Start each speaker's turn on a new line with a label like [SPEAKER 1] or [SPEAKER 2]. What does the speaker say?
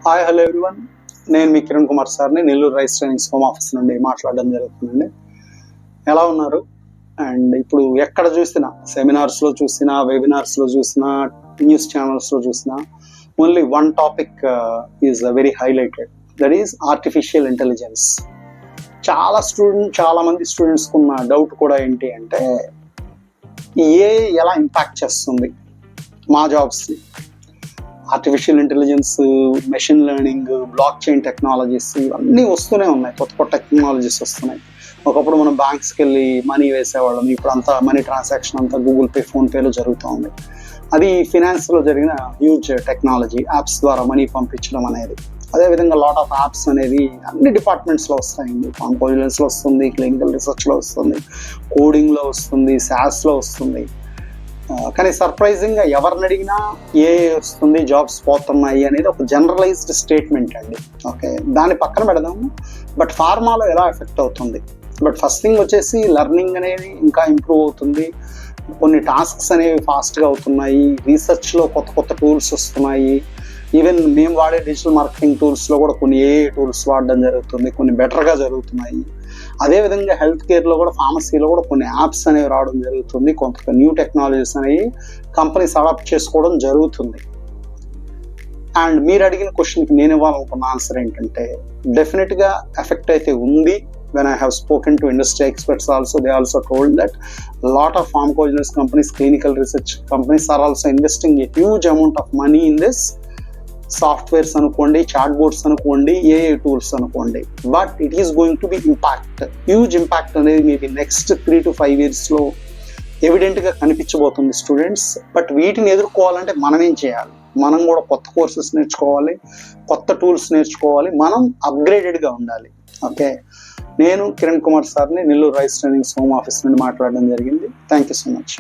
[SPEAKER 1] Hi hello everyone, నేను మీ కిరణ్ కుమార్ సార్ని Nellore rice trainings home office నుండి మాట్లాడడం జరుగుతుందండి. ఎలా ఉన్నారు? అండ్ ఇప్పుడు ఎక్కడ చూసినా, సెమినార్స్లో చూసినా, వెబినార్స్లో చూసినా, న్యూస్ ఛానల్స్లో చూసినా, only one topic is very highlighted, that is artificial intelligence. చాలా మంది స్టూడెంట్స్కి ఉన్న డౌట్ కూడా ఏంటి అంటే, ఏ ఎలా ఇంపాక్ట్ చేస్తుంది మా జాబ్స్ని. Artificial intelligence, machine learning, blockchain technologies ఇవన్నీ వస్తూనే ఉన్నాయి. కొత్త కొత్త టెక్నాలజీస్ వస్తున్నాయి. ఒకప్పుడు మనం బ్యాంక్స్కి వెళ్ళి మనీ వేసేవాళ్ళం, ఇప్పుడు అంతా మనీ ట్రాన్సాక్షన్ అంతా గూగుల్ పే, ఫోన్పేలో జరుగుతూ ఉంది. అది ఫినాన్స్లో జరిగిన హ్యూజ్ టెక్నాలజీ, యాప్స్ ద్వారా మనీ పంపించడం అనేది. అదేవిధంగా లాట్ ఆఫ్ యాప్స్ అనేది అన్ని డిపార్ట్మెంట్స్లో వస్తాయండి. ఫార్మకోవిజిలెన్స్లో వస్తుంది, క్లినికల్ రీసెర్చ్లో వస్తుంది, కోడింగ్లో వస్తుంది, శాస్లో వస్తుంది. కానీ సర్ప్రైజింగ్గా ఎవరిని అడిగినా ఏ వస్తుంది, జాబ్స్ పోతున్నాయి అనేది ఒక జనరలైజ్డ్ స్టేట్మెంట్ అండి. ఓకే, దాన్ని పక్కన పెడదాము. బట్ ఫార్మాలో ఎలా ఎఫెక్ట్ అవుతుంది? బట్ ఫస్ట్ థింగ్ వచ్చేసి లెర్నింగ్ అనేది ఇంకా ఇంప్రూవ్ అవుతుంది. కొన్ని టాస్క్స్ అనేవి ఫాస్ట్గా అవుతున్నాయి. రీసెర్చ్లో కొత్త కొత్త టూల్స్ వస్తున్నాయి. ఈవెన్ మేము వాడే డిజిటల్ మార్కెటింగ్ టూల్స్లో కూడా కొన్ని ఏఐ టూల్స్ వాడడం జరుగుతుంది, కొన్ని బెటర్గా జరుగుతున్నాయి. అదేవిధంగా హెల్త్ కేర్లో కూడా, ఫార్మసీలో కూడా కొన్ని యాప్స్ అనేవి రావడం జరుగుతుంది. కొంత న్యూ టెక్నాలజీస్ అనేవి కంపెనీస్ అడాప్ట్ చేసుకోవడం జరుగుతుంది. అండ్ మీరు అడిగిన క్వశ్చన్కి నేను ఇవ్వాలనుకున్న ఆన్సర్ ఏంటంటే, డెఫినెట్గా ఎఫెక్ట్ అయితే ఉంది. When I have spoken to industry experts also, they also told that a lot of pharmacovigilance companies, clinical research companies are also investing a huge amount of money in this. Softwares అనుకోండి, chat boards అనుకోండి, AI tools అనుకోండి. But it is going to be impact, huge impact అనేది maybe next 3 to 5 yearsలో ఎవిడెంట్గా కనిపించబోతుంది students. But వీటిని ఎదుర్కోవాలంటే మనం ఏం చేయాలి? మనం కూడా కొత్త కోర్సెస్ నేర్చుకోవాలి, కొత్త టూల్స్ నేర్చుకోవాలి, మనం అప్గ్రేడెడ్గా ఉండాలి. ఓకే, నేను కిరణ్ కుమార్ సార్ని Nellore rice trainings home office నుండి మాట్లాడడం జరిగింది. Thank you so much.